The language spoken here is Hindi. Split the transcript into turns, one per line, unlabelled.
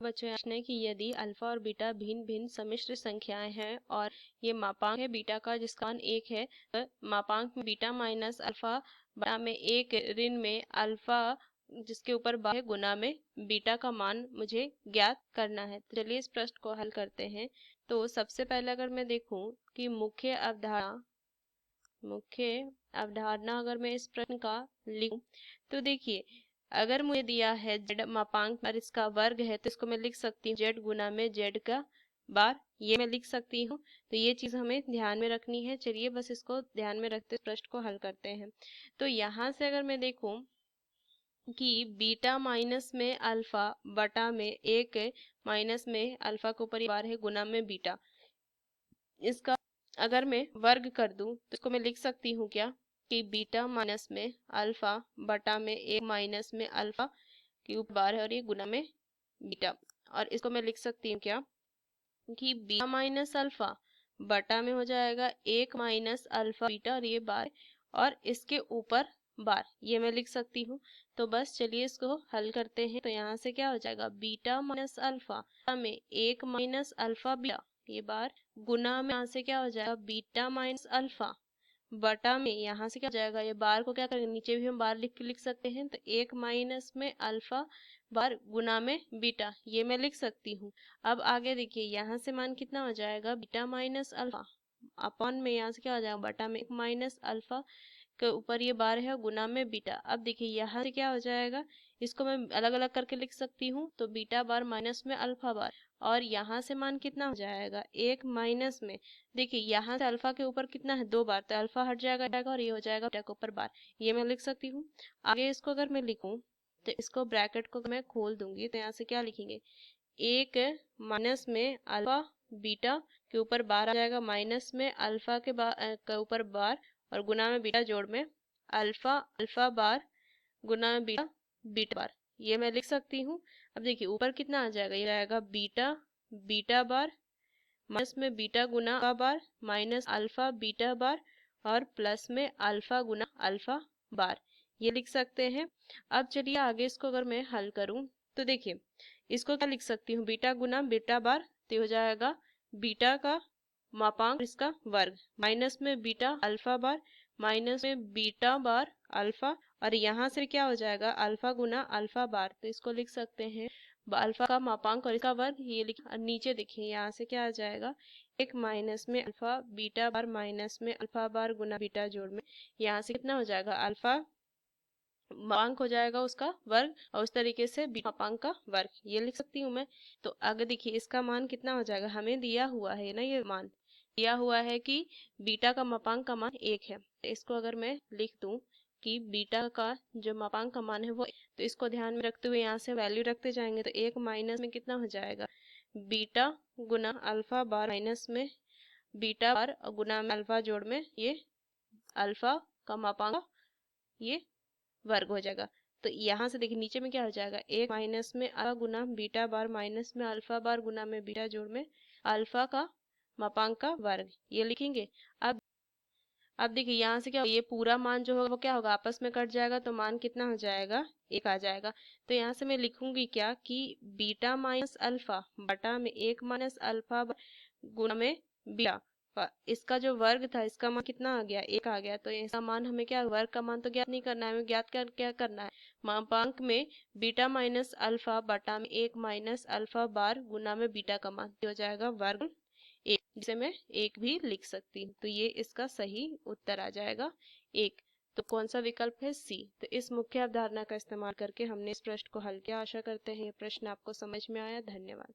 बच्चों प्रश्न है कि यदि अल्फा और बीटा भिन्न भिन्न सम्मिश्र संख्याएं हैं और ये मापांक है बीटा का जिसका मान 1 है, तो मापांक में बीटा माइनस अल्फा बटा में 1 ऋण में अल्फा जिसके ऊपर बार है गुना में बीटा का मान मुझे ज्ञात करना है। तो चलिए इस प्रश्न को हल करते हैं। तो सबसे पहले अगर मैं देखूं कि मुख्य अवधारणा अगर मैं इस प्रश्न का लिखूं तो देखिए, अगर मुझे दिया है z मापांक और इसका वर्ग है तो इसको मैं लिख सकती हूँ z गुना में z का बार, ये मैं लिख सकती हूँ। तो ये चीज हमें ध्यान में रखनी है। चलिए बस इसको ध्यान में रखते प्रश्न को हल करते हैं। तो यहाँ से अगर मैं देखूं कि बीटा माइनस में अल्फा बटा में 1 माइनस में अल्फा के ऊपर बार है गुना में बीटा, इसका अगर मैं वर्ग कर दूं तो इसको मैं लिख सकती हूँ क्या कि बीटा माइनस में अल्फा बटा में 1 माइनस में अल्फा क्यूब बार है और ये गुना में बीटा। और इसको मैं लिख सकती हूँ क्या कि बीटा माइनस अल्फा बटा में हो जाएगा 1 माइनस अल्फा बीटा और ये बार और इसके ऊपर बार, ये मैं लिख सकती हूँ। तो बस चलिए इसको हल करते हैं। तो यहाँ से क्या हो जाएगा बीटा माइनस अल्फा में 1 माइनस अल्फा बीटा ये बार गुना में यहाँ से क्या हो जाएगा बीटा माइनस अल्फा बटा में यहाँ से क्या हो जाएगा, ये बार को क्या करेंगे नीचे भी हम बार लिख सकते हैं। तो 1 माइनस में अल्फा बार गुना में बीटा, ये मैं लिख सकती हूँ। अब आगे देखिए यहाँ से मान कितना हो जाएगा बीटा माइनस अल्फा अपॉन में यहाँ से क्या हो जाएगा बटा में 1 माइनस अल्फा के ऊपर ये बार है गुना में बीटा। अब देखिए यहाँ से क्या हो जाएगा, इसको मैं अलग अलग करके लिख सकती हूँ। तो बीटा बार माइनस में अल्फा बार और यहाँ से मान कितना हो जाएगा 1 माइनस में, देखिए यहाँ से अल्फा के ऊपर कितना है 2 बार, तो अल्फा हट जाएगा और ये हो जाएगा बीटा के ऊपर बार, ये मैं लिख सकती हूँ। आगे इसको अगर मैं लिखूं तो इसको ब्रैकेट को मैं खोल दूंगी तो यहाँ से क्या लिखेंगे 1 माइनस में अल्फा बीटा के ऊपर बार आ जाएगा माइनस में अल्फा के ऊपर बार और गुना में बीटा जोड़ में अल्फा बार गुना में बीटा बार, ये मैं लिख सकती हूँ। अब देखिए ऊपर कितना आ जाएगा, ये आएगा बीटा बार माइनस में बीटा गुना alpha bar minus alpha beta bar और प्लस में अल्फा गुना अल्फा बार, ये लिख सकते हैं। अब चलिए आगे इसको अगर मैं हल करूं तो देखिए इसको क्या लिख सकती हूँ बीटा गुना बीटा बार, तो हो जाएगा बीटा का मापांक इसका वर्ग माइनस में बीटा अल्फा बार माइनस में बीटा बार अल्फा और यहाँ से क्या हो जाएगा अल्फा गुना अल्फा बार, तो इसको लिख सकते हैं अल्फा का मापांक और इसका वर्ग, ये लिख नीचे देखिए यहाँ से क्या आ जाएगा 1 माइनस में अल्फा बीटा बार माइनस में अल्फा बार गुना बीटा जोड़ में यहाँ से कितना हो जाएगा अल्फा मापांक हो जाएगा उसका वर्ग और उस तरीके से बीटा मापांक का वर्ग, ये लिख सकती हूँ मैं। तो अगर देखिए इसका मान कितना हो जाएगा, हमें दिया हुआ है ना, ये मान दिया हुआ है कि बीटा का मापांक का मान 1 है। तो इसको अगर मैं लिख दूं कि बीटा का जो मापांक का मान है वो, तो इसको ध्यान में रखते हुए यहाँ से वैल्यू रखते जाएंगे तो 1 माइनस में कितना हो जाएगा बीटा गुना अल्फा बार माइनस में बीटा बार गुना में अल्फा जोड़ में ये अल्फा का मापांक ये वर्ग हो जाएगा। तो यहाँ से देखिए नीचे में क्या हो जाएगा 1 माइनस में अल्फा गुना बीटा बार माइनस में अल्फा बार गुना में बीटा जोड़ में अल्फा का मापांक का वर्ग, ये लिखेंगे। अब देखिए यहाँ से क्या ये पूरा मान जो होगा वो क्या होगा आपस में कट जाएगा तो मान कितना हो जाएगा 1 आ जाएगा। तो यहाँ से मैं लिखूंगी क्या कि बीटा माइनस अल्फा बटा में 1 माइनस अल्फा गुना में बीटा, इसका जो वर्ग था इसका मान कितना आ गया 1 आ गया। तो इसका मान हमें क्या वर्ग का मान तो ज्ञात नहीं करना है, हमें ज्ञात क्या करना है मापांक में बीटा माइनस अल्फा बटा में 1 माइनस अल्फा बार गुना में बीटा का मान हो जाएगा वर्ग 1, जिसे मैं 1 भी लिख सकती हूँ। तो ये इसका सही उत्तर आ जाएगा 1। तो कौन सा विकल्प है सी। तो इस मुख्य अवधारणा का इस्तेमाल करके हमने इस प्रश्न को हल किया। आशा करते हैं ये प्रश्न आपको समझ में आया। धन्यवाद।